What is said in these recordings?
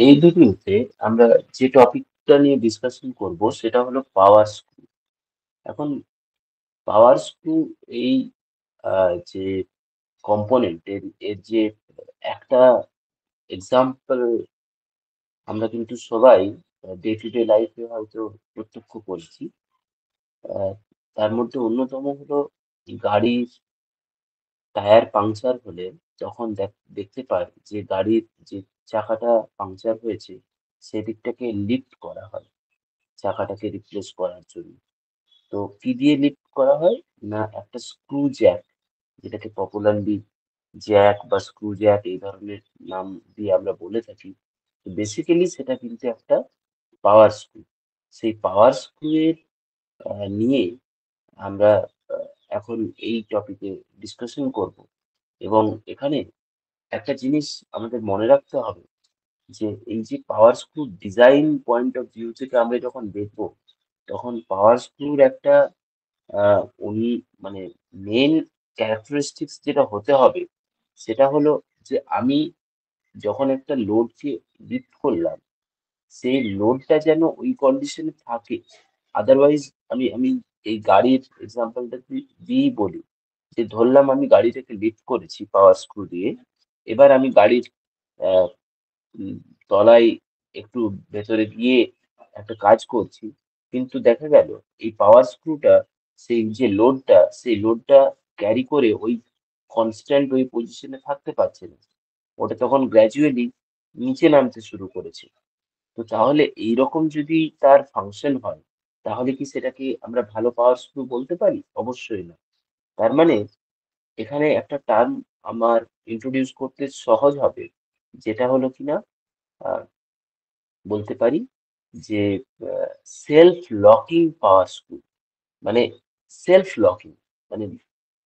এই ভিডিওতে আমরা যে টপিকটা নিয়ে ডিসকাশন করব সেটা হলো পাওয়ার স্ক্রু। এখন পাওয়ার স্ক্রু এই যে কম্পোনেন্ট এর যে একটা এক্সাম্পল আমরা কিন্তু সবাই ডে টু ডে লাইফে হয়তো প্রত্যক্ষ করছি। আহ, তার মধ্যে অন্যতম হলো গাড়ির টায়ার পাংচার হলে যখন দেখতে পাই যে গাড়ির যে চাকাটা পাংচার হয়েছে সেদিকটাকে লিফট করা হয় চাকাটাকে রিপ্লেস করার জন্য। তো কি দিয়ে লিফট করা হয়? না, একটা স্ক্রু জ্যাক, যেটাকে পপুলারলি জ্যাক বা স্ক্রু জ্যাক এই ধরনের নাম দিয়ে আমরা বলে থাকি। তো বেসিক্যালি সেটা কিন্তু একটা পাওয়ার স্ক্রু। সেই পাওয়ার স্ক্রু এর নিয়ে আমরা এখন এই টপিকে ডিসকাশন করব। এবং এখানে একটা জিনিস আমাদের মনে রাখতে হবে যে এই যে power screw design point of view থেকে আমরা যখন দেখব, তখন পাওয়ার স্ক্রুর একটা উনি মানে মেন ক্যারেক্টারিস্টিক্স যেটা হতে হবে সেটা হলো যে আমি যখন একটা লোডকে লিফট করলাম, সেই লোডটা যেন ওই কন্ডিশনে থাকে। আদারওয়াইজ আমি আমি এই গাড়ির এক্সাম্পলটা দিয়েই বলি যে ধরলাম আমি গাড়িটাকে লিফট করেছি পাওয়ার স্ক্রু দিয়ে। এবার আমি গাড়ির আহ, উম, তলায় একটু ভেতরে গিয়ে একটা কাজ করছি, কিন্তু দেখা গেল এই পাওয়ার স্ক্রুটা সেই যে লোডটা সেই লোডটা ক্যারি করে ওই কনস্ট্যান্ট ওই পজিশনে থাকতে পারছে না। ওটা তখন গ্র্যাজুয়ালি নিচে নামতে শুরু করেছে। তো তাহলে এইরকম যদি তার ফাংশন হয়, তাহলে কি সেটাকে আমরা ভালো পাওয়ার স্ক্রু বলতে পারি? অবশ্যই না। তার মানে এখানে একটা টার্ম আমার ইন্ট্রোডিউস করতে সহজ হবে, যেটা হলো কিনা আহ, বলতে পারি যে সেলফ লকিং পাওয়ার স্ক্রু। মানে সেলফ লকিং মানে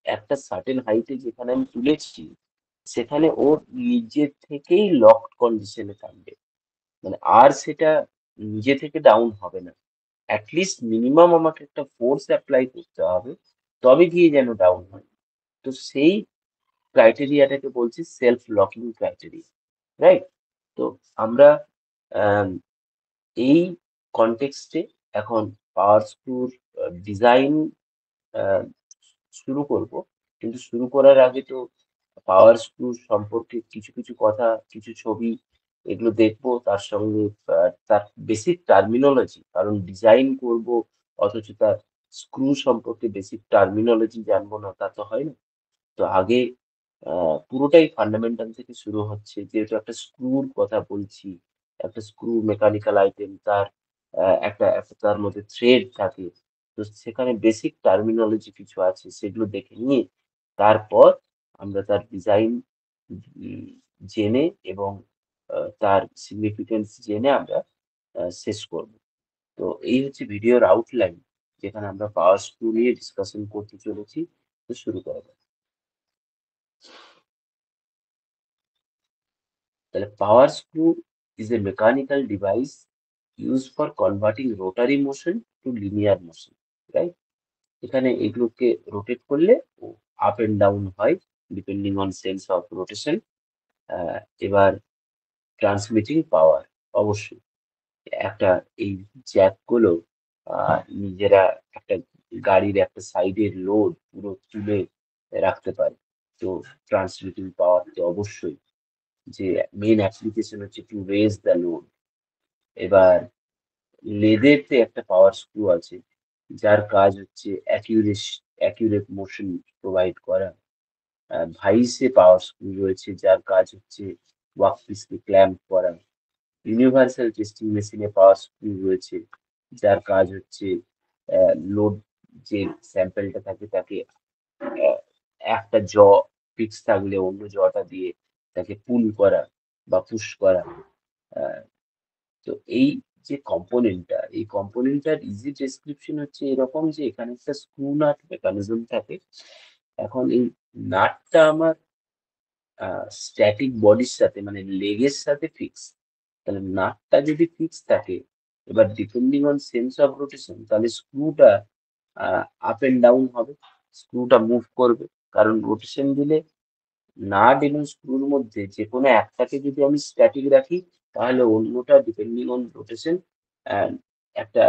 একটা সার্টেন হাইটে যেখানে আমি তুলেছি সেখানে ওর নিজে থেকেই লকড কন্ডিশনে থাকবে। মানে আর সেটা নিজে থেকে ডাউন হবে না। অ্যাটলিস্ট মিনিমাম আমাকে একটা ফোর্স অ্যাপ্লাই করতে হবে, তবে গিয়ে যেন ডাউন হয়। তো সেই ক্রাইটেরিয়াটাকে বলছি সেলফ লকিং ক্রাইটেরিয়া, রাইট? তো আমরা আম, এই কনটেক্সটে এখন পাওয়ার স্ক্রুর ডিজাইন শুরু করব। কিন্তু শুরু করার আগে তো পাওয়ার স্ক্রু সম্পর্কে কিছু কিছু কথা, কিছু ছবি, এগুলো দেখবো। তার সঙ্গে তার বেসিক টার্মিনোলজি, কারণ ডিজাইন করব অথচ তার স্ক্রু সম্পর্কে বেসিক টার্মিনোলজি জানবো না, তা তো হয় না। তো আগে পুরোটাই ফান্ডামেন্টাল থেকে শুরু হচ্ছে, যেহেতু একটা স্ক্রুর কথা বলছি। একটা স্ক্রু মেকানিক্যাল আইটেম, তার একটা তার মধ্যে থ্রেড থাকে। তো সেখানে বেসিক টার্মিনোলজি কিছু আছে, সেগুলো দেখে নিয়ে তারপর আমরা তার ডিজাইন জেনে এবং তার সিগনিফিকেন্স জেনে আমরা শেষ করব। তো এই হচ্ছে ভিডিওর আউটলাইন, যেখানে আমরা পাওয়ার স্ক্রু নিয়ে ডিসকাশন করতে চলেছি। তো শুরু করা যাক। তাহলে power screw is a mechanical device used for converting rotary motion to linear motion, right? এখানে এগুলোকে রোটেট করলে আপ এন্ড ডাউন হয় depending on sense of rotation. এবার ট্রান্সমিটিং পাওয়ার, অবশ্যই একটা এই জ্যাক গুলো নিজেরা একটা গাড়ির একটা সাইডের লোড পুরো তুলে রাখতে পারে। তো ট্রান্সমিটিং পাওয়ার তো অবশ্যই, যে মেন অ্যাপ্লিকেশন হচ্ছে টু রেজ দ্য লোড। এবার লেদেরতে একটা পাওয়ার স্ক্রু আছে যার কাজ হচ্ছে অ্যাকিউরেট মোশন প্রোভাইড করা। ভাইসে পাওয়ার স্ক্রু রয়েছে যার কাজ হচ্ছে ওয়ার্কপিসকে ক্ল্যাম্প করা। ইউনিভার্সাল টেস্টিং মেশিনে পাওয়ার স্ক্রু রয়েছে যার কাজ হচ্ছে লোড, যে স্যাম্পেলটা থাকে তাকে আহ, একটা জ ফিক্স থাকলে অন্য জটা দিয়ে তাকে পুল করা বা পুশ করা। আহ, তো এই যে কম্পোনেন্টটা, এই কম্পোনেন্টটার ইজি ডেসক্রিপশন হচ্ছে এরকম যে এখানে একটা স্ক্রু নাট মেকানিজম থাকে। এখন এই নাটটা আমার স্ট্যাটিক বডির সাথে মানে লেগের সাথে ফিক্স। তাহলে নাটটা যদি ফিক্স থাকে, এবার depending on sense of rotation, তাহলে স্ক্রুটা আপ এন্ড ডাউন হবে, স্ক্রুটা মুভ করবে। কারণ রোটেশন দিলে নাট এবং স্ক্রুর মধ্যে যে কোনো একটাকে যদি আমি স্ট্যাটিক রাখি, তাহলে অন্যটা ডিপেন্ডিং অন রোটেশন একটা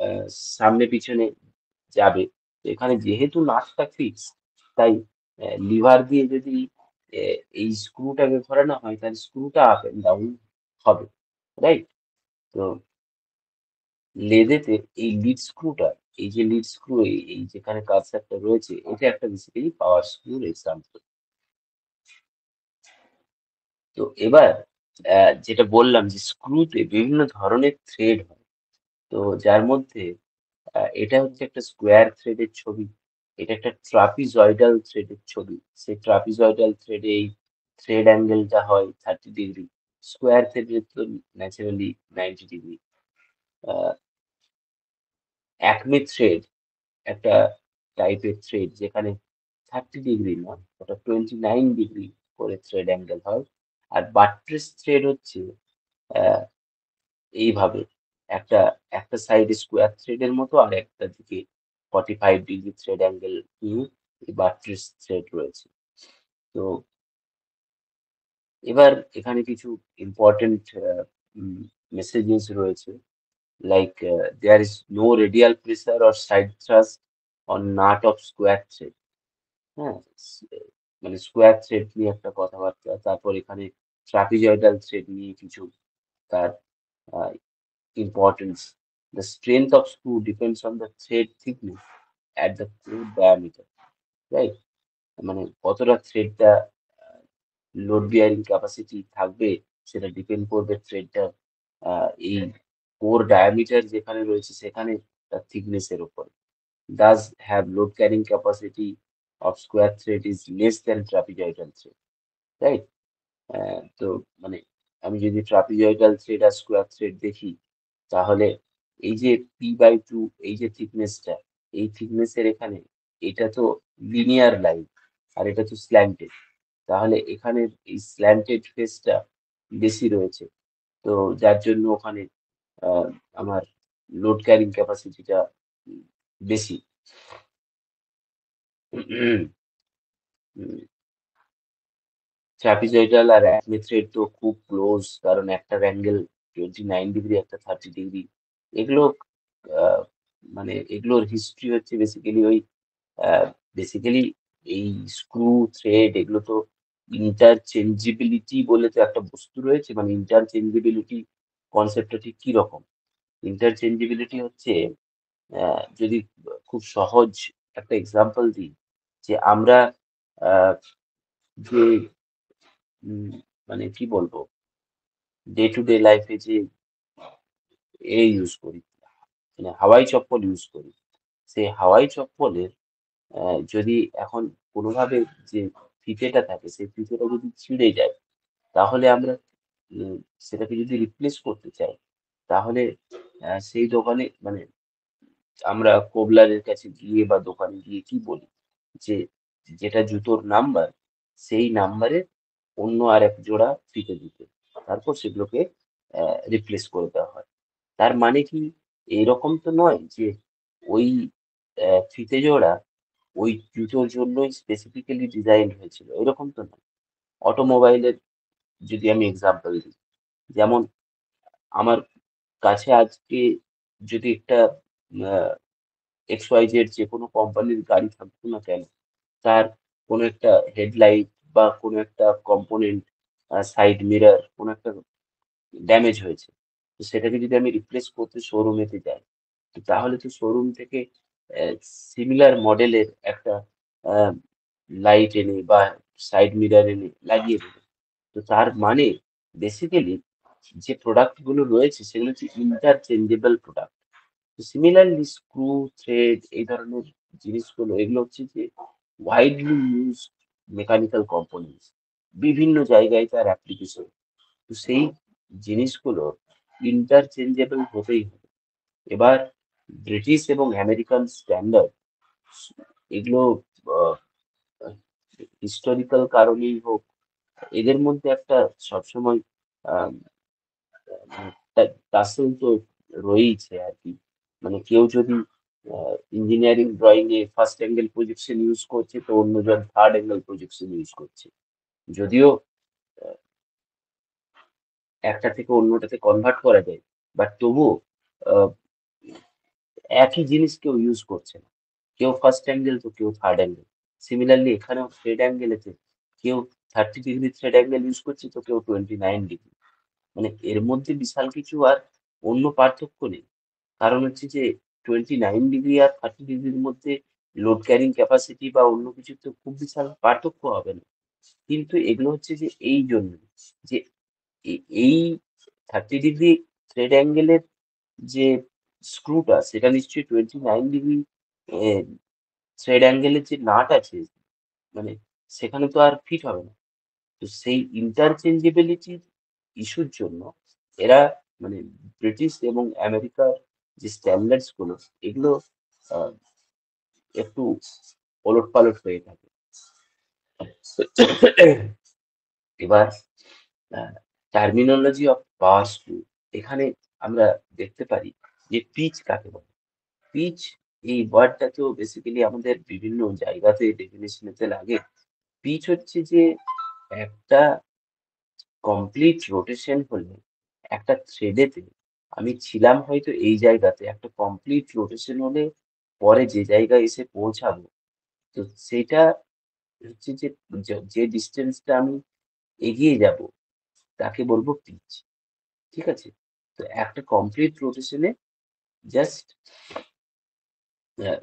আহ, সামনে পিছনে যাবে। তো এখানে যেহেতু নাটটা ফিক্স, তাই লিভার দিয়ে যদি এই স্ক্রুটাকে ঘোরানো হয় তাহলে স্ক্রুটা আপ এন্ড ডাউন হবে, রাইট? তো লেদেতে এই লিড স্ক্রুটা, এই যে লিড স্ক্রু, এই যেখানে কার্সারটা রয়েছে, এটা একটা বেসিক্যালি পাওয়ার স্ক্রুর এক্সাম্পল। তো এবার যেটা বললাম যে স্ক্রুতে বিভিন্ন ধরনের থ্রেড হয়। তো যার মধ্যে এটা হচ্ছে একটা স্কোয়ার থ্রেডের ছবি, এটা একটা ট্রাপিজয়েডাল থ্রেডের ছবি। সেই ট্রাপিজয়েডাল থ্রেডে এই থ্রেড অ্যাঙ্গেলটা হয় 30 ডিগ্রি, স্কোয়ার থ্রেডের তো ন্যাচারালি 90 ডিগ্রি। অ্যাকমে থ্রেড একটা টাইপের থ্রেড যেখানে 30 ডিগ্রি নয়, ওটা 29 ডিগ্রি করে থ্রেড অ্যাঙ্গেল হয়। আর বাট্রেস থ্রেড হচ্ছে আহ, এইভাবে একটা একটা সাইডে স্কোয়ার থ্রেডের মতো, আর একটা দিকে 45 ডিগ্রি থ্রেড অ্যাঙ্গেল নিয়ে এই বাট্রেস থ্রেড রয়েছে। তো এবার এখানে কিছু ইম্পর্টেন্ট মেসেজেস রয়েছে, like there is no radial pressure or side thrust on nut of square thread. হ্যাঁ, মানে স্কোয়ার থ্রেড নিয়ে একটা কথাবার্তা, তারপর এখানে ট্রাপিজয়েডাল থ্রেড নিয়ে কিছু তার importance. The strength of screw depends on the thread thickness at the core diameter, right? মানে কতটা থ্রেডটা লোড বিয়ারিং ক্যাপাসিটি থাকবে সেটা ডিপেন্ড করবে থ্রেডটার এই কোর ডায়ামিটার যেখানে রয়েছে সেখানে তার থিকনেস এর উপর। Does have load carrying capacity of square thread is less than trapezoidal thread, right? তো মানে আমি যদি ট্রাপিজয়েডাল থ্রেড আর স্কোয়ার থ্রেড দেখি, তাহলে এই যে P/2, এই যে থিকনেসটা, এই থিকনেসের এখানে এটা তো লিনিয়ার লাইন, আর এটা তো স্ল্যান্টেড। তাহলে এখানে এই স্ল্যান্টেড ফেসটা বেশি রয়েছে, তো যার জন্য ওখানে আহ, আমার লোড ক্যারিং ক্যাপাসিটিটা বেশি। ট্রাপিজয়েডাল আর অ্যাকমে থ্রেড তো খুব ক্লোজ, কারণ একটার অ্যাঙ্গেল 29 ডিগ্রি, একটা 30 ডিগ্রি। এগুলো আহ, মানে এগুলোর হিস্ট্রি হচ্ছে বেসিক্যালি ওই বেসিক্যালি এই স্ক্রু থ্রেড এগুলো তো ইন্টারচেঞ্জেবিলিটি বলে তো একটা বস্তু রয়েছে। মানে ইন্টারচেঞ্জেবিলিটি কনসেপ্টটা ঠিক কি রকম? ইন্টারচেঞ্জেবিলিটি হচ্ছে যদি খুব সহজ একটা এক্সাম্পল দিই, যে আমরা আহ, যে মানে কি বলবো, ডে টু ডে লাইফে যে ইউজ করি, মানে হাওয়াই চপ্পল ইউজ করি, সেই হাওয়াই চপ্পলের যদি এখন কোনোভাবে যে ফিতেটা থাকে সেই ফিতেটা যদি ছিঁড়ে যায়, তাহলে আমরা উম, সেটাকে যদি রিপ্লেস করতে চাই, তাহলে সেই দোকানে মানে আমরা কোবলারের কাছে গিয়ে বা দোকানে গিয়ে কি বলি, যে যেটা জুতোর নাম্বার, সেই নাম্বারে অন্য আর এক জোড়া ফিতে দিতে, তারপর সেগুলোকে রিপ্লেস করে দেওয়া হয়। তার মানে কি এইরকম তো নয় যে ওই ফিতে জোড়া ওই জুতোর জন্যই স্পেসিফিক্যালি ডিজাইন হয়েছিল, এরকম তো নয়। অটোমোবাইলের যদি আমি এক্সাম্পল দিই, যেমন আমার কাছে আজকে যদি একটা XYZ যে কোনো কোম্পানির গাড়ি থাকুক না কেন, তার কোনো একটা হেডলাইট বা কোনো একটা কম্পোনেন্ট, সাইড মিরর কোনো একটা ড্যামেজ হয়েছে, তো সেটাকে যদি আমি রিপ্লেস করতে শোরুমেতে যাই, তো তাহলে তো শোরুম থেকে সিমিলার মডেলের একটা লাইট এনে বা সাইড মিরর এনে লাগিয়ে দেবে। তো তার মানে বেসিক্যালি যে প্রোডাক্ট গুলো রয়েছে সেগুলো হচ্ছে ইন্টারচেঞ্জেবল প্রোডাক্ট। তো সিমিলারলি স্ক্রু থ্রেড এই ধরনের জিনিসগুলো এগুলো হচ্ছে যে ওয়াইডলি ইউজ মেকানিক্যাল কম্পোনেন্টস, বিভিন্ন জায়গায় তার অ্যাপ্লিকেশন। তো সেই জিনিসগুলো ইন্টারচেঞ্জেবল হতেই হবে। এবার ব্রিটিশ এবং আমেরিকান স্ট্যান্ডার্ড এগুলো হিস্টোরিক্যাল কারণেই হোক, এদের মধ্যে একটা সবসময় আহ, টাসেল তো রয়েইছে আর কি। মানে কেউ যদি ইঞ্জিনিয়ারিং ড্রয়িং এ ফার্স্ট অ্যাঙ্গেল প্রজেকশন ইউজ করছে, তো অন্যজন থার্ড অ্যাঙ্গেল প্রজেকশন ইউজ করছে। যদিও একটা থেকে অন্যটাতে কনভার্ট করা যায়, বাট তবুও আহ, একই জিনিস কেউ ইউজ করছে না। কেউ ফার্স্ট অ্যাঙ্গেল তো কেউ থার্ড অ্যাঙ্গেল। সিমিলারলি এখানেও থ্রেড অ্যাঙ্গেলেতে কেউ 30 ডিগ্রি থ্রেড অ্যাঙ্গেল ইউজ করছে তো কেউ 29 ডিগ্রি। মানে এর মধ্যে বিশাল কিছু আর অন্য পার্থক্য নেই। কারণ হচ্ছে যে 29 ডিগ্রি আর 30 ডিগ্রির মধ্যে লোড ক্যারিং ক্যাপাসিটি বা অন্য কিছু তো খুব বিশাল পার্থক্য হবে না। কিন্তু এগুলো হচ্ছে যে এই জন্য যে এই 30 ডিগ্রি থ্রেড অ্যাঙ্গেলের যে স্ক্রুটা সেটা নিশ্চয়ই 29 ডিগ্রি থ্রেড অ্যাঙ্গেলের যে নাট আছে মানে সেখানে তো আর ফিট হবে না। তো সেই ইন্টারচেঞ্জেবিলিটির ইস্যুর জন্য এরা মানে ব্রিটিশ এবং আমেরিকার যে স্ট্যান্ডার্ডস গুলো এগুলো আহ, একটু ওলটপালট হয়ে থাকে। এবার টার্মিনোলজি অফ পাওয়ার স্ক্রু, এখানে আমরা দেখতে পারি যে পিচ কাকে বলে। পিচ এই ওয়ার্ডটা তো বেসিক্যালি আমাদের বিভিন্ন জায়গাতে ডেফিনেশনেতে লাগে। পিচ হচ্ছে যে একটা কমপ্লিট রোটেশন হলে একটা থ্রেডেতে আমি ছিলাম হয়তো এই জায়গাতে, একটা কমপ্লিট রোটেশন হলে পরে যে জায়গায় এসে পৌঁছাবো তো সেটা হচ্ছে যে যে ডিস্টেন্সটা আমি এগিয়ে যাব তাকে বলবো পিচ। ঠিক আছে? তো একটা কমপ্লিট রোটেশনে জাস্ট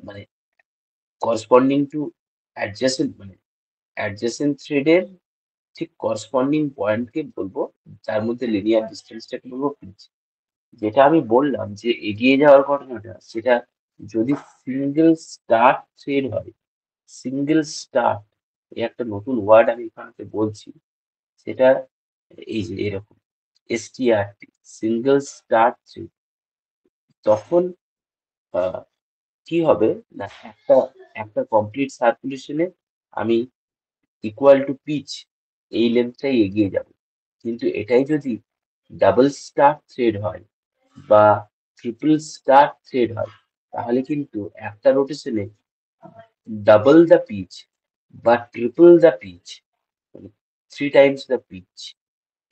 মানে করসপন্ডিং টু অ্যাডজাসেন্ট মানে অ্যাডজাসেন্ট থ্রেডের ঠিক করসপন্ডিং পয়েন্টকে বলবো, তার মধ্যে লিনিয়ার ডিস্টেন্সটাকে বলবো পিচ। যেটা আমি বললাম যে এগিয়ে যাওয়ার ঘটনাটা সেটা যদি সিঙ্গেল স্টার্ট থ্রেড হয়, সিঙ্গেল স্টার্ট এই একটা নতুন ওয়ার্ড আমি এখানে বলছি, সেটা এই যে এরকম এসটিআরটি সিঙ্গেল স্টার্ট থ্রেড, তখন আহ, কি হবে না একটা একটা কমপ্লিট সার্কুলেশনে আমি ইকুয়াল টু পিচ এই লেন্থটাই এগিয়ে যাব। কিন্তু এটাই যদি ডাবল স্টার্ট থ্রেড হয় বা ট্রিপল স্টার থ্রেড হয় তাহলে কিন্তু একটা রোটেশনে ডাবল দ্য পিচ বা ট্রিপল দ্য পিচ, মানে 3 টাইমস দ্য পিচ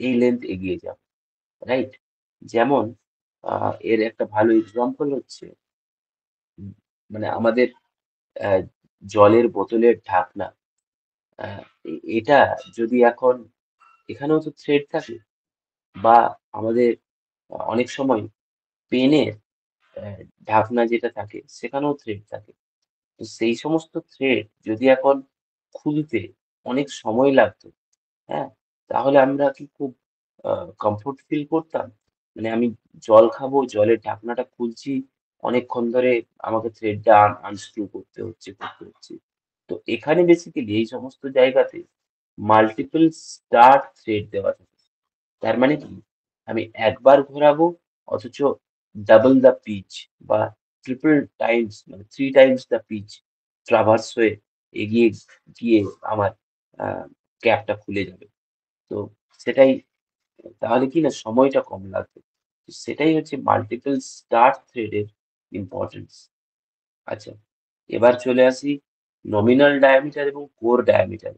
এই লেন্থ এগিয়ে যাবে। রাইট? যেমন এর একটা ভালো এক্সাম্পল হচ্ছে উম, মানে আমাদের আহ, জলের বোতলের ঢাকনা। এটা যদি এখন এখানেও তো থ্রেড থাকে, বা আমাদের অনেক সময় পেনের ঢাকনা যেটা থাকে সেখানেও থ্রেড থাকে। তো সেই সমস্ত থ্রেড যদি এখন খুলতে অনেক সময় লাগতো, হ্যাঁ, তাহলে আমরা কি খুব কমফোর্ট ফিল করতাম? মানে আমি জল খাবো, জলের ঢাকনাটা খুলছি, অনেকক্ষণ ধরে আমাকে থ্রেডটা আনস্ক্রু করতে হচ্ছে। তো এখানে বেসিক্যালি এই সমস্ত জায়গাতে মাল্টিপল স্টার থ্রেড দেওয়া থাকে। তার মানে কি আমি একবার ঘোরাবো অথচ ডাবল দ্য পিচ বা ট্রিপল টাইমস মানে 3 টাইমস দ্য পিচ ট্রাভার্স হয়ে এগিয়ে গিয়ে আমার ক্যাপটা খুলে যাবে। তো সেটাই, তাহলে কি না সময়টা কম লাগবে। তো সেটাই হচ্ছে মাল্টিপল স্টার থ্রেডের ইম্পর্টেন্স। আচ্ছা, এবার চলে আসি নমিনাল ডায়ামিটার এবং কোর ডায়ামিটার।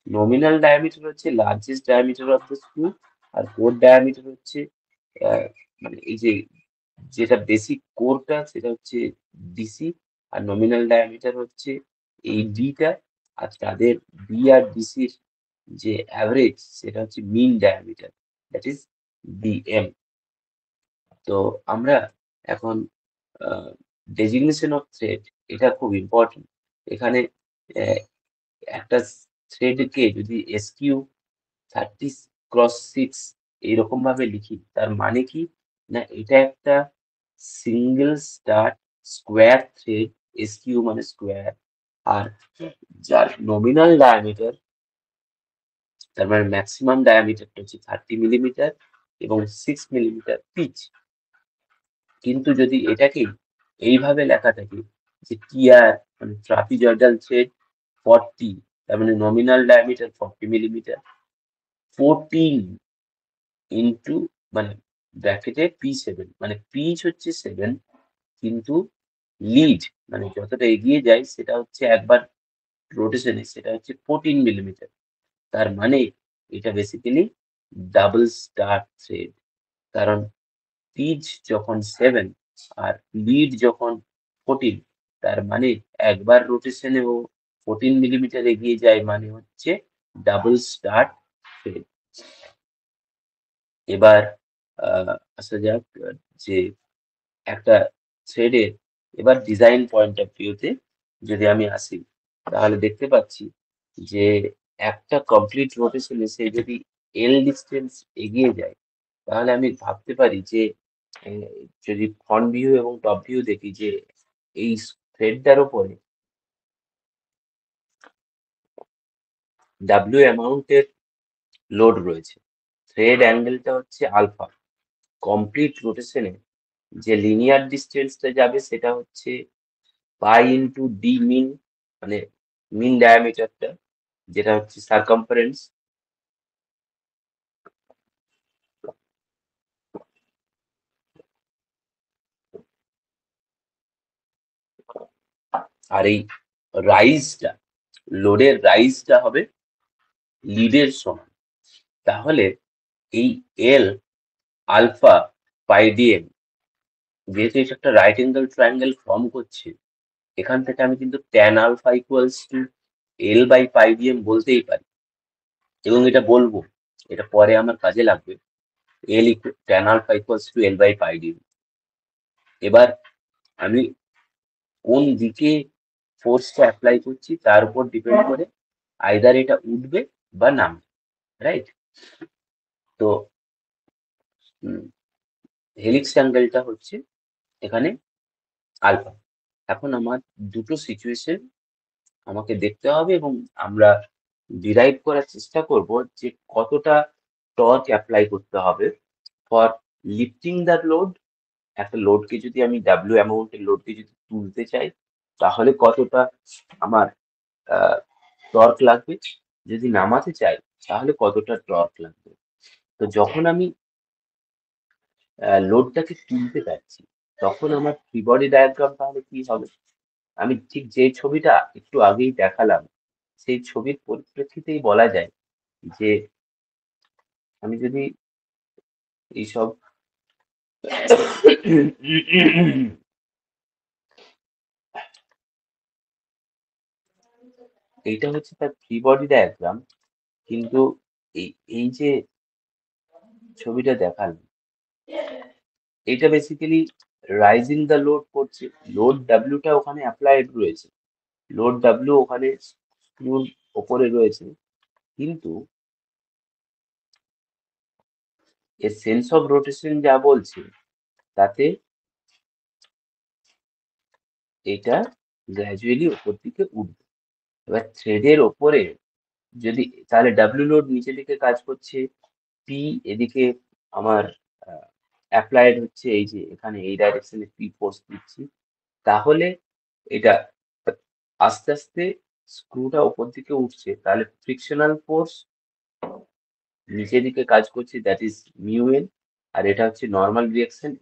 নমিনাল ডায়ামিটার হচ্ছে largest diameter of the screw, আর কোর ডায়ামিটার হচ্ছে আহ, মানে এই যে যেটা বেসিক কোরটা সেটা হচ্ছে ডিসি, আর নমিনাল ডায়ামিটার হচ্ছে এই ডিটা, আর তাদের বি আর ডিসির যে অ্যাভারেজ সেটা হচ্ছে মিন ডায়ামিটার, দ্যাট ইজ বিএম। তো আমরা এখন ডেজিগনেশন অফ থ্রেড, এটা খুব ইম্পর্টেন্ট। এখানে আহ, একটা থ্রেডকে যদি এসকিউ 30x6 এইরকম ভাবে লিখি তার মানে কি না এটা একটা single start square thread, SQ মানে স্কোয়ার, আর যার নমিনাল ডায়ামিটার তার মানে ম্যাক্সিমাম ডায়ামিটারটা হচ্ছে 30 মিলিমিটার এবং 6 মিলিমিটার পিচ। কিন্তু যদি এটাকে এইভাবে লেখা থাকে যে টিআর মানে ট্রাপিজয়েডাল থ্রেড 40, তার মানে নমিনাল ডায়ামিটার 40 মিলিমিটার, 14 ইন্টু মানে ব্র্যাকেটে P7 মানে পিচ হচ্ছে 7, কিন্তু লিড মানে যতটা এগিয়ে যায় সেটা হচ্ছে একবার রোটেশনে সেটা হচ্ছে 14 মিলিমিটার। তার মানে এটা বেসিক্যালি ডাবল স্টার থ্রেড, কারণ পিচ যখন 7 আর লিড যখন 14, তার মানে একবার রোটেশনে ও 14 মিলিমিটার এগিয়ে যায়, মানে হচ্ছে ডাবল স্টার থ্রেড। এবার আসা যাক যে একটা থ্রেডের এবার ডিজাইন পয়েন্ট অফ ভিউতে যদি আমি আসি, তাহলে দেখতে পাচ্ছি যে একটা কমপ্লিট রোটেশনে সে যদি এল ডিস্টেন্স এগিয়ে যায়, তাহলে আমি ভাবতে পারি যে আহ, যদি ফ্রন্ট ভিউ এবং টপ ভিউ দেখি যে এই থ্রেডটার উপরে ডাব্লিউ অ্যামাউন্টের লোড রয়েছে। থ্রেড অ্যাঙ্গেলটা হচ্ছে আলফা। কমপ্লিট রোটেশনে যে লিনিয়ার ডিস্টেন্সটা যাবে সেটা হচ্ছে পাই ইন্টু ডি মিন, মানে মিন ডায়ামিটারটা, যেটা হচ্ছে সারকামফারেন্স। আর এই রাইজটা, লোডের রাইজটা হবে লিডের সমান। তাহলে এই এল আলফা পাই ডিএম, যেহেতু এটা একটা রাইট অ্যাঙ্গেল ট্রায়াঙ্গেল ফর্ম করছে, এখান থেকে আমি কিন্তু tan alpha equals to L by pi DM বলতেই পারি, এবং এটা বলবো, এটা পরে আমার কাজে লাগবে। L tan alpha equals to L by pi DM. এবার আমি কোন দিকে ফোর্সটা অ্যাপ্লাই করছি তার উপর ডিপেন্ড করে আইদার এটা উঠবে বা নামবে, রাইট? তো হেলিক্স অ্যাঙ্গেলটা হচ্ছে এখানে আলফা। এখন আমার দুটো সিচুয়েশন আমাকে দেখতে হবে, এবং আমরা ডিরাইভ করার চেষ্টা করব যে কতটা টর্ক অ্যাপ্লাই করতে হবে ফর লিফটিং দ্য লোড। একটা লোডকে যদি আমি ডাব্লিউ অ্যামাউন্টের লোডকে যদি তুলতে চাই, তাহলে কতটা আমার টর্ক লাগবে, যদি নামাতে চাই তাহলে কতটা টর্ক লাগবে। তো যখন আমি লোডটাকে তুলতে চাচ্ছি, তখন আমার ফ্রি বডি ডায়াগ্রাম তাহলে কি হবে? আমি ঠিক যে ছবিটা একটু আগেই দেখালাম, সেই ছবির পরিপ্রেক্ষিতেই বলা যায় যে আমি যদি এইসব এইটা হচ্ছে তার ফ্রি বডি ডায়াগ্রাম, কিন্তু এই এই যে ছবিটা দেখালাম, এটা বেসিক্যালি রাইজিং দ্য লোড করছে। লোড ডাব্লিউটা ওখানে অ্যাপ্লাইড রয়েছে, লোড ডাব্লিউ ওখানে স্ক্রুর ওপরে রয়েছে, কিন্তু এর সেন্স অফ রোটেশন যা বলছে তাতে এটা গ্র্যাজুয়ালি ওপর দিকে উঠবে। এবার থ্রেডের ওপরে যদি, তাহলে ডাব্লিউ লোড নিচের দিকে কাজ করছে, পি এদিকে আমার অ্যাপ্লাইড হচ্ছে, এই যে এখানে এই ডাইরেকশনে পি ফোর্স দিচ্ছি, তাহলে এটা আস্তে আস্তে স্ক্রুটা ওপর দিকে উঠছে, তাহলে ফ্রিকশনাল ফোর্স নিচের দিকে কাজ করছে, দ্যাট ইজ মিউ এন, আর এটা হচ্ছে normal reaction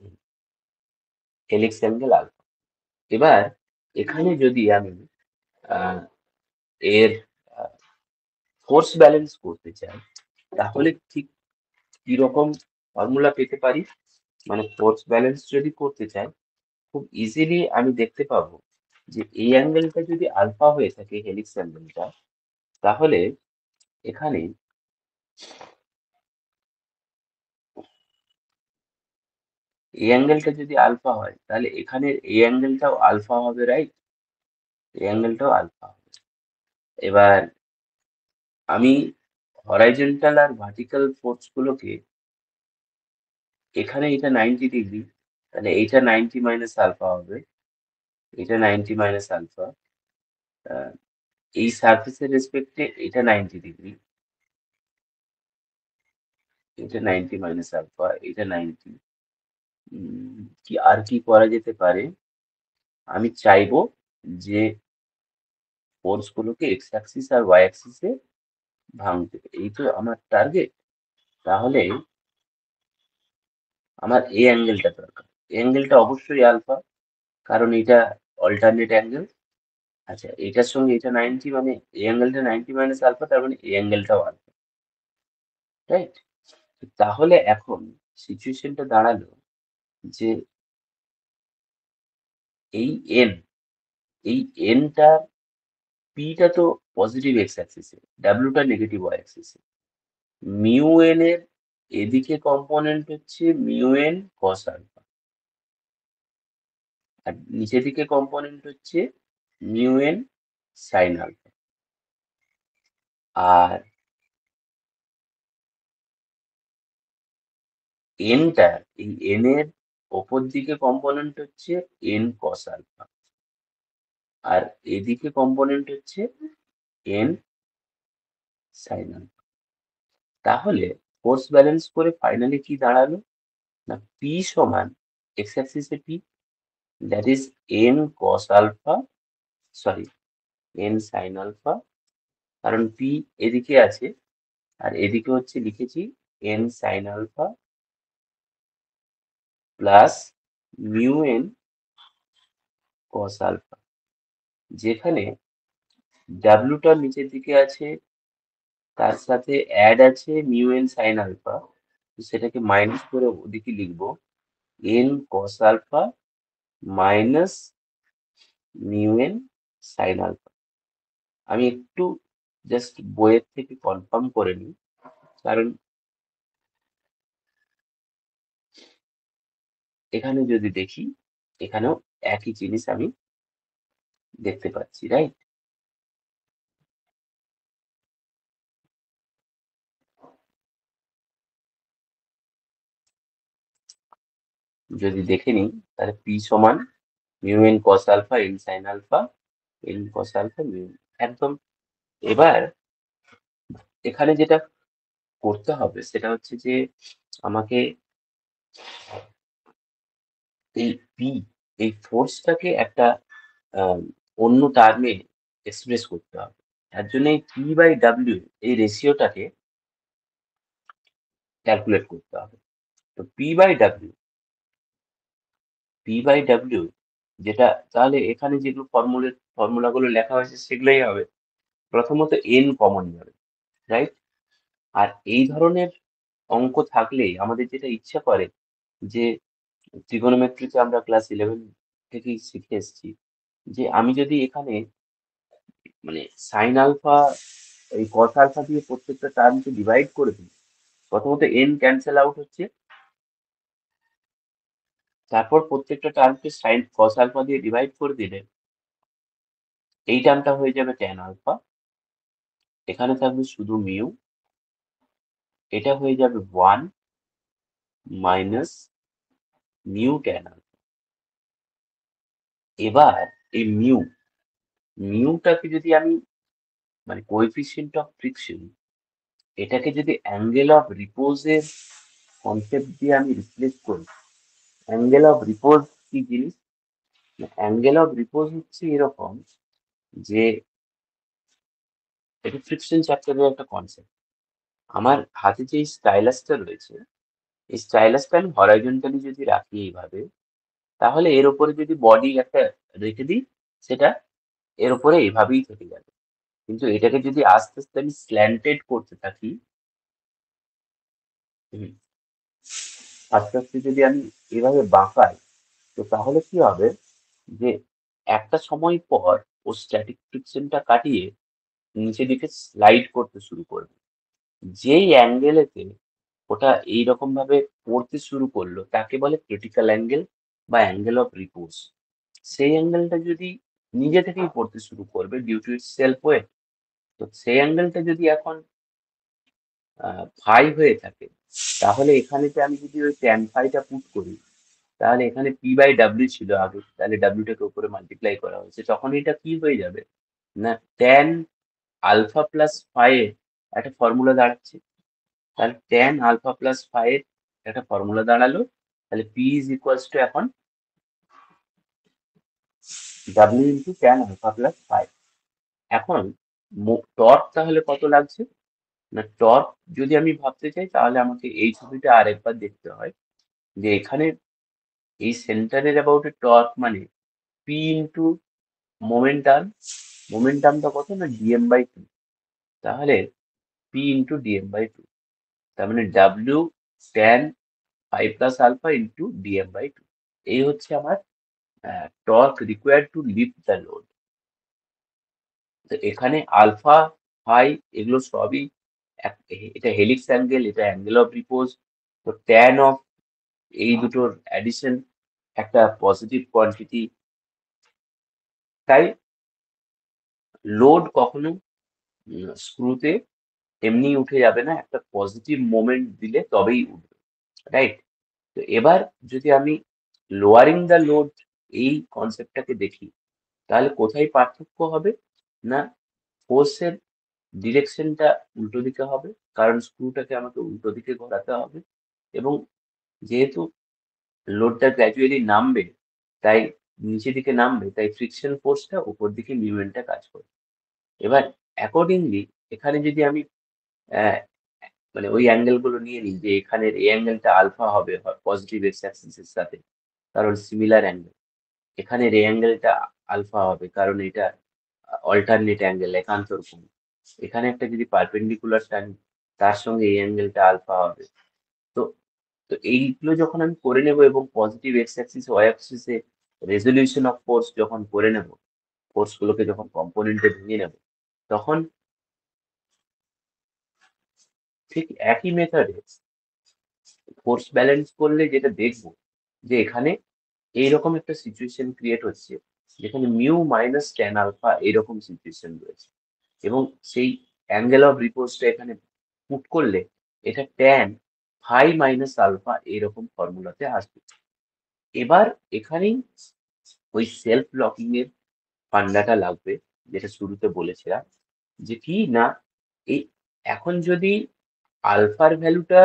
helix angle alpha. এবার এখানে যদি আমি আহ, এর ফোর্স ব্যালেন্স করতে চাই, তাহলে ঠিক কিরকম ফর্মুলা পেতে পারি? মানে ফোর্স ব্যালেন্স যদি করতে চাই, খুব ইজিলি আমি দেখতে পাবো যে এই অ্যাঙ্গেলটা যদি আলফা হয়ে থাকে, হেলিক্স অ্যাঙ্গেলটা, তাহলে এখানে এই অ্যাঙ্গেলটা যদি আলফা হয়, তাহলে এখানে এই অ্যাঙ্গেলটাও আলফা হবে, রাইট? এই অ্যাঙ্গেলটাও আলফা হবে। এবার আমি হরাইজন্টাল আর ভার্টিক্যাল ফোর্স গুলোকে, এখানে এটা 90 ডিগ্রি, তাহলে এইটা 90 মাইনাস আলফা হবে, এটা 90 মাইনাস আলফা। এই সারফেসের রেসপেক্টে এটা 90 ডিগ্রি, এটা 90 মাইনাস আলফা, এটা 90। কি আর কি করা যেতে পারে? আমি চাইবো যে ফোর্স গুলোকে এক্স অ্যাক্সিস আর ওয়াই অ্যাক্সিসে ভাঙতে, এই তো আমার টার্গেট। তাহলে আমার এই অ্যাঙ্গেলটা দরকার, অ্যাঙ্গেলটা অবশ্যই আলফা, কারণ এটা অল্টারনেট অ্যাঙ্গেল। আচ্ছা, এটার সঙ্গে এটা 90, মানে এই অ্যাঙ্গেলটা 90 মাইনাস আলফা, তার মানে এই অ্যাঙ্গেলটাও আলফা, রাইট? তাহলে এখন সিচুয়েশনটা দাঁড়ালো যে এই এন এই এনটা পিটা তো পজিটিভ এক্স অ্যাক্সিসে, ডাব্লিউটা নেগেটিভ ওয়াই অ্যাক্সিসে। মিউ এন এর এদিকে কম্পোনেন্ট হচ্ছে মিউ এন কস আলফা, আর নিচের দিকে কম্পোনেন্ট হচ্ছে মিউ এন সাইন আলফা। আর এনটা এই এন এর ওপর দিকে কম্পোনেন্ট হচ্ছে এন কস আলফা, আর এদিকে কম্পোনেন্ট হচ্ছে এন সাইন আলফা। তাহলে ফোর্স ব্যালেন্স করে ফাইনালি কি দাঁড়ালো না, পি সমান এক্স অ্যাক্সিসে P, that is N cos alpha, sorry N sine alpha, কারণ পি এদিকে আছে, আর এদিকে হচ্ছে লিখেছি N sine alpha plus mu N cos alpha, যেখানে ডাব্লুটা নিচের দিকে আছে, তার সাথে অ্যাড আছে মিউ এন সাইন আলফা, সেটাকে মাইনাস করে ওদিকে লিখবো N cos alpha minus mu N sine alpha. আমি একটু জাস্ট বইয়ের থেকে কনফার্ম করে নিই, কারণ এখানে যদি দেখি এখানেও একই জিনিস আমি দেখতে পাচ্ছি, রাইট? যদি দেখে নিই তাহলে পি সমান mu N cos alpha N sine alpha N cos alpha mu একদম। এবার এখানে যেটা করতে হবে সেটা হচ্ছে যে আমাকে এই পি, এই ফোর্সটাকে একটা আহ, অন্য টার্মে এক্সপ্রেস করতে হবে। তার জন্য এই পি বাই ডাব্লিউ এই রেশিওটাকে ক্যালকুলেট করতে হবে। তো পি বাই ডাব্লিউ যেটা, তাহলে এখানে যেগুলো ফর্মুলাগুলো লেখা হয়েছে সেগুলোই হবে। প্রথমত এন কমন যাবে, রাইট? আর এই ধরনের অঙ্ক থাকলেই আমাদের যেটা ইচ্ছা করে যে ট্রিগোনোমেট্রিতে আমরা ক্লাস 11 থেকেই শিখে এসেছি, যে আমি যদি এখানে মানে সাইন আলফা এই কস আলফা দিয়ে প্রত্যেকটা টার্মকে ডিভাইড করে দিই, প্রথমত এন ক্যান্সেল আউট হচ্ছে, তারপর প্রত্যেকটা টার্মকে সাইন কস আলফা দিয়ে ডিভাইড করে দিলে এই টার্মটা হয়ে যাবে ট্যান আলফা, এখানে থাকবে শুধু মিউ, এটা হয়ে যাবে 1 মাইনাস মিউ ট্যান আলফা। এবার এই মিউটাকে যদি আমি মানে কোএফিসিয়েন্ট অফ ফ্রিকশন, এটাকে যদি অ্যাঙ্গেল অফ রিপোজের কনসেপ্ট দিয়ে আমি রিপ্লেস করি, অ্যাঙ্গেল অফ রিপোজ কি জিনিস? অ্যাঙ্গেল অফ রিপোজ হচ্ছে এরকম যে এটা ফ্রিকশন চ্যাপ্টারের একটা কনসেপ্ট। আমার হাতে যে স্টাইলাসটা রয়েছে, এই স্টাইলাসটা আমি হরাইজন্টালি যদি রাখি এইভাবে, তাহলে এর উপরে যদি বডি একটা রেখে দিই, সেটা এর উপরে এভাবেই থেকে যাবে। কিন্তু এটাকে যদি আস্তে আস্তে আমি স্ল্যান্টেড করতে থাকি, হুম, আস্তে আস্তে যদি আমি এভাবে বাঁকাই, তো তাহলে কি হবে যে একটা সময় পর ও স্ট্যাটিক ফ্রিকশনটা কাটিয়ে নিচে দিকে স্লাইড করতে শুরু করবে। যেই অ্যাঙ্গেলেতে ওটা এইরকম ভাবে পড়তে শুরু করলো তাকে বলে ক্রিটিক্যাল অ্যাঙ্গেল বা অ্যাঙ্গেল অফ রিপোজ। সেই অ্যাঙ্গেলটা যদি নিজে থেকেই পড়তে শুরু করবে due to its self weight, তো সেই অ্যাঙ্গেলটা যদি এখন ফাই হয়ে থাকে, তাহলে এখানেতে আমি যদি ওই ট্যান ফাইটা পুট করি, তাহলে এখানে পি বাই ডাব্লিউ ছিল আগে, তাহলে ডাব্লিউটাকে উপরে মাল্টিপ্লাই করা হয়েছে, তখন এটা কি হয়ে যাবে না ট্যান আলফা প্লাস ফাই এর একটা ফর্মুলা দাঁড়াচ্ছে। তাহলে ট্যান আলফা প্লাস ফাই এর একটা ফর্মুলা দাঁড়ালো। তাহলে পি ইজ ইকুয়ালস টু এখন W into tan alpha plus phi. এখন টর্ক তাহলে কত লাগছে না, টর্ক যদি আমি ভাবতে চাই তাহলে আমাকে এই ছবিটা আরেকবার দেখতে হয়, যে এখানে এই সেন্টারের অ্যাবাউট টর্ক মানে পি ইন্টু মোমেন্টাম, মোমেন্টামটা কত না ডিএম বাই টু, তাহলে P into DM by two. তার মানে W tan five plus alpha into DM by two, এই হচ্ছে আমার torque required to lift the load. তো এখানে আলফা ফাই এগুলো সবই এটা হেলিক্স অ্যাঙ্গেল, এটা অ্যাঙ্গেল অফ রিপোজ। তো ট্যান অফ এই দুটোর অ্যাডিশন একটা পজিটিভ কোয়ান্টিটি। তাই লোড কখনো স্ক্রুতে এমনি উঠে যাবে না, একটা পজিটিভ মোমেন্ট দিলে তবেই উঠবে, রাইট? তো এবার যদি আমি লোয়ারিং দ্য লোড এই কনসেপ্টটাকে দেখি, তাহলে কোথায় পার্থক্য হবে না, ফোর্সের ডিরেকশনটা উল্টো দিকে হবে, কারণ স্ক্রুটাকে আমাকে উল্টো দিকে ঘোরাতে হবে। এবং যেহেতু লোডটা গ্র্যাজুয়ালি নামবে, তাই নিচের দিকে নামবে, তাই ফ্রিকশন ফোর্সটা উপর দিকে মুভমেন্টটা কাজ করবে। এবার অ্যাকর্ডিংলি এখানে যদি আমি আহ, মানে ওই অ্যাঙ্গেল গুলো নিয়ে নিই, যে এখানের এই অ্যাঙ্গেলটা আলফা হবে পজিটিভ এক্স অ্যাক্সিসের সাথে, কারণ সিমিলার অ্যাঙ্গেল। এখানের এই অ্যাঙ্গেলটা আলফা হবে কারণ এটা অল্টারনেট অ্যাঙ্গেল, একান্তর কোণ। এখানে একটা যদি পারপেন্ডিকুলার টানি, তার সঙ্গে এই অ্যাঙ্গেলটা আলফা হবে। তো তো এইগুলো যখন আমি করে নেব এবং পজিটিভ এক্স অ্যাক্সিস ওয়াই অ্যাক্সিসে রেজলিউশন অফ ফোর্স যখন করে নেব, ফোর্স গুলোকে যখন কম্পোনেন্টে ভেঙে নেব, তখন ঠিক একই মেথডে ফোর্স ব্যালেন্স করলে যেটা দেখবো, যে এখানে এইরকম একটা সিচুয়েশন ক্রিয়েট হচ্ছে যেখানে মিউ মাইনাস ট্যান আলফা এইরকম সিচুয়েশন রয়েছে, এবং সেই অ্যাঙ্গেল অফ রিপোজটা এখানে পুট করলে এটা ট্যান ফাই মাইনাস আলফা এইরকম ফর্মুলাতে আসবে। এবার এখানেই ওই সেলফ লকিং এর ফান্ডাটা লাগবে, যেটা শুরুতে বলেছিলাম, যে কি না, এই এখন যদি আলফার ভ্যালুটা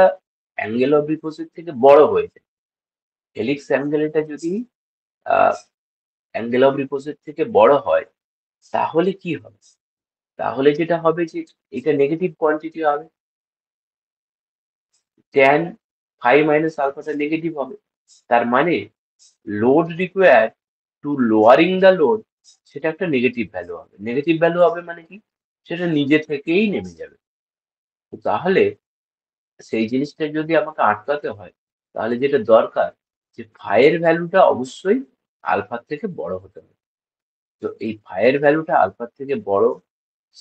অ্যাঙ্গেল অফ রিপোজের থেকে বড় হয়ে যায়, হেলিক্স অ্যাঙ্গেলটা যদি অ্যাঙ্গেল অফ রিপোজের থেকে বড় হয়, তাহলে কি হবে? তাহলে যেটা হবে যে এটা নেগেটিভ কোয়ান্টিটি হবে, ট্যান ফাই মাইনাস আলফাটা নেগেটিভ হবে। তার মানে load required to lowering the load, সেটা একটা নেগেটিভ ভ্যালু হবে। নেগেটিভ ভ্যালু হবে মানে কি, সেটা নিজে থেকেই নেমে যাবে। তো তাহলে সেই জিনিসটা যদি আমাকে আটকাতে হয়, তাহলে যেটা দরকার, যে ফাইয়ের ভ্যালুটা অবশ্যই আলফার থেকে বড় হতে হবে। তো এই ফাইয়ের ভ্যালুটা আলফার থেকে বড়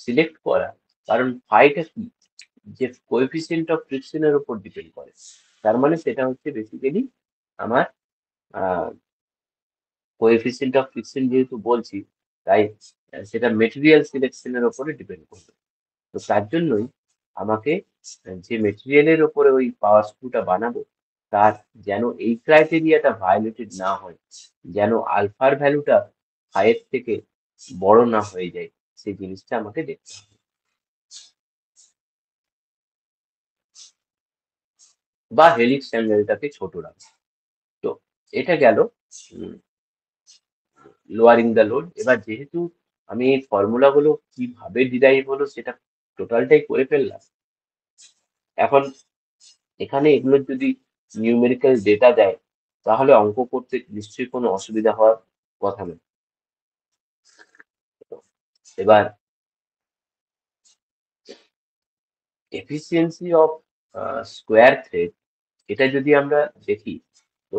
সিলেক্ট করা, কারণ ফাইটা কি, যে কোএফিসিয়েন্ট অফ ফ্রিকশনের উপর ডিপেন্ড করে। তার মানে সেটা হচ্ছে বেসিক্যালি আমার কোএফিসিয়েন্ট অফ ফ্রিকশন যেহেতু বলছি, তাই সেটা মেটেরিয়াল সিলেকশনের উপরে ডিপেন্ড করবে। তো তার জন্যই আমাকে যে মেটেরিয়ালের উপরে ওই পাওয়ার স্ক্রুটা বানাবো, তার যেন এই ক্রাইটেরিয়াটা ভায়োলেটেড না হয়, যেন আলফার ভ্যালুটা ফাইভ থেকে বড় না হয়ে যায়, সেই জিনিসটা আমাকে দেখতে হবে। বা হেলিক্স অ্যাঙ্গেলটাকে ছোট রাখা। তো এটা গেল লোয়ারিং দ্য লোড। এবার যেহেতু আমি এই ফর্মুলা গুলো কিভাবে ডিরাইভ হলো সেটা টোটালটাই করে ফেললাম, এখন এখানে এগুলোর যদি নিউমেরিক্যাল ডেটা দেয়, তাহলে অঙ্ক করতে নিশ্চয়ই কোনো অসুবিধা হওয়ার কথা নয়। এবার এফিসিয়েন্সি অফ স্কোয়ার থ্রেড, এটা যদি আমরা দেখি, তো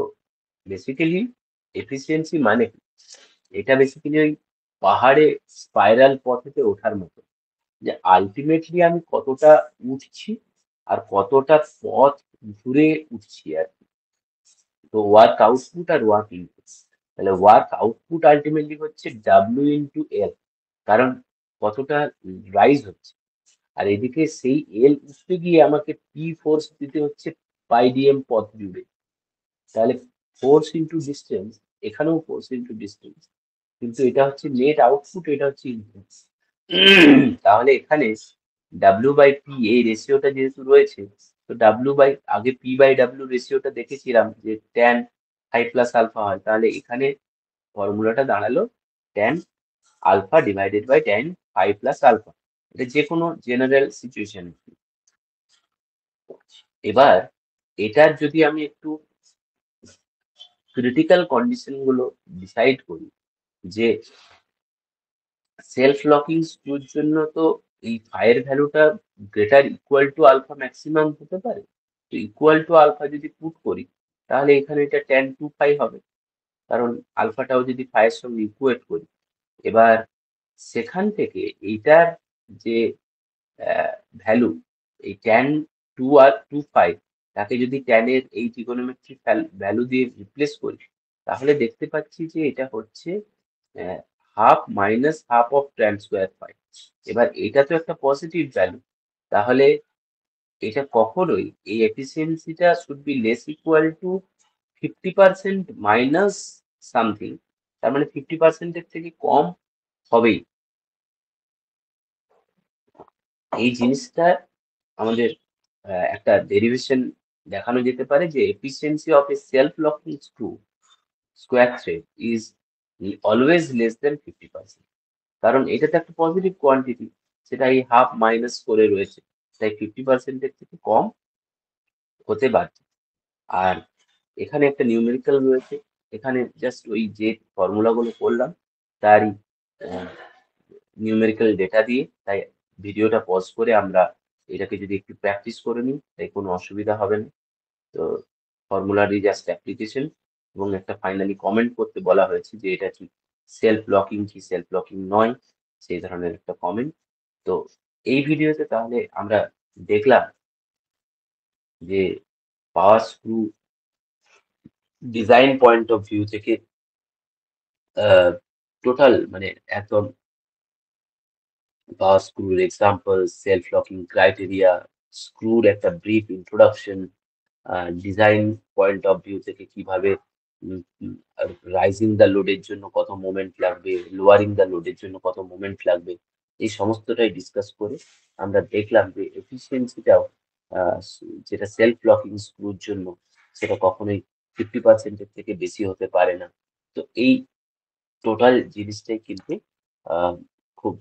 বেসিক্যালি এফিসিয়েন্সি মানে কি, এটা বেসিক্যালি ওই পাহাড়ে স্পাইরাল পথেতে ওঠার মতো, যে আলটিমেটলি আমি কতটা উঠছি আর কতটা পথ ঘুরে উঠছি আর কি। তো ওয়ার্ক আউটপুট আর ওয়ার্ক ইনপুট, তাহলে ওয়ার্ক আউটপুট আলটিমেটলি হচ্ছে ডাব্লিউ ইন্টু এল, কারণ কতটা রাইজ হচ্ছে। আর এদিকে সেই এল উঠতে গিয়ে আমাকে পি ফোর্স দিতে হচ্ছে পাই ডিএম পথ জুড়ে, তাহলে ফোর্স ইন্টু ডিস্টেন্স, এখানেও ফোর্স ইন্টু ডিস্টেন্স, কিন্তু এটা হচ্ছে নেট আউটপুট, এটা হচ্ছে ইনপুট। তাহলে এখানে ডাব্লিউ বাই পি এই রেশিওটা যেহেতু রয়েছে, তো ডাব্লিউ বাই, আগে পি বাই ডাব্লিউ রেশিওটা দেখেছিলাম যে ট্যান ফাইভ প্লাস আলফা হয়, তাহলে এখানে ফর্মুলাটা দাঁড়ালো tan alpha divided by tan five plus alpha. এটা যে কোনো জেনারেল সিচুয়েশন। এবার এটার যদি আমি একটু ক্রিটিক্যাল কন্ডিশন গুলো ডিসাইড করি, যে সেলফ লকিং স্ক্রুর জন্য তো এই ফাইয়ের ভ্যালুটা greater equal to alpha maximum হতে পারে? তো ইকুয়াল টু আলফা যদি পুট করি তাহলে এখানে এটা tan 2 phi হবে, কারণ আলফাটাও যদি ফাইয়ের সঙ্গে ইকুয়েট করি। এবার সেখান থেকে এইটার যে ভ্যালু, এই tan 2 আর 2 phi, তাকে যদি tan এর এই ট্রিগোনোমেট্রিক ভ্যালু দিয়ে রিপ্লেস করি তাহলে দেখতে পাচ্ছি যে এটা হচ্ছে half minus half of tan2 phi। এবার এটা তো একটা পজিটিভ ভ্যালু, তাহলে এটা কখনোই এই এফিসিয়েন্সিটা should be less equal to 50% minus something, তার মানে 50%-এর থেকে কম হবেই। এই জিনিসটা আমাদের একটা ডেরিভেশন দেখানো যেতে পারে যে efficiency of a self locking square thread is always less than 50%, কারণ এটা তো একটা পজিটিভ কোয়ান্টিটি, সেটা এই হাফ মাইনাস করে রয়েছে, তাই 50%-এর থেকে কম হতে বাধ্য। আর এখানে একটা নিউমেরিক্যাল রয়েছে, এখানে জাস্ট ওই যে ফর্মুলাগুলো করলাম তারই নিউমেরিক্যাল ডেটা দিয়ে, তাই ভিডিওটা পজ করে আমরা এটাকে যদি একটু প্র্যাকটিস করে নিই তাই কোনো অসুবিধা হবে না। তো ফর্মুলারই জাস্ট অ্যাপ্লিকেশন এবং একটা ফাইনালি কমেন্ট করতে বলা হয়েছে যে এটা কি সেলফ লকিং কি সেলফ লকিং নয়, সেই ধরনের একটা কমেন্ট। তো এই ভিডিওতে তাহলে আমরা দেখলাম যে power screw design point of view থেকে টোটাল মানে একদম পাওয়ার স্ক্রুর এক্সাম্পল, সেলফ লকিং ক্রাইটেরিয়া, স্ক্রুর একটা brief introduction, design point of view থেকে কিভাবে রাইজিং দ্য লোডের জন্য কত মোমেন্ট লাগবে, লোয়ারিং দ্য লোডের জন্য কত মোমেন্ট লাগবে, এই সমস্তটাই ডিসকাস করে আমরা দেখলাম যে এফিসিয়েন্সিটাও যেটা সেলফ লকিং স্ক্রুর জন্য সেটা কখনোই 50%-এর থেকে বেশি হতে পারে না। তো এই টোটাল জিনিসটাই কিন্তু আহ, খুব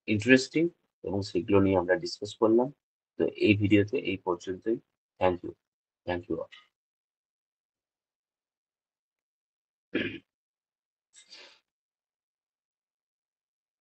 ইন্টারেস্টিং এবং সেগুলো নিয়ে আমরা ডিসকাস করলাম। তো এই ভিডিওতে এই পর্যন্তই। Thank you. Thank you.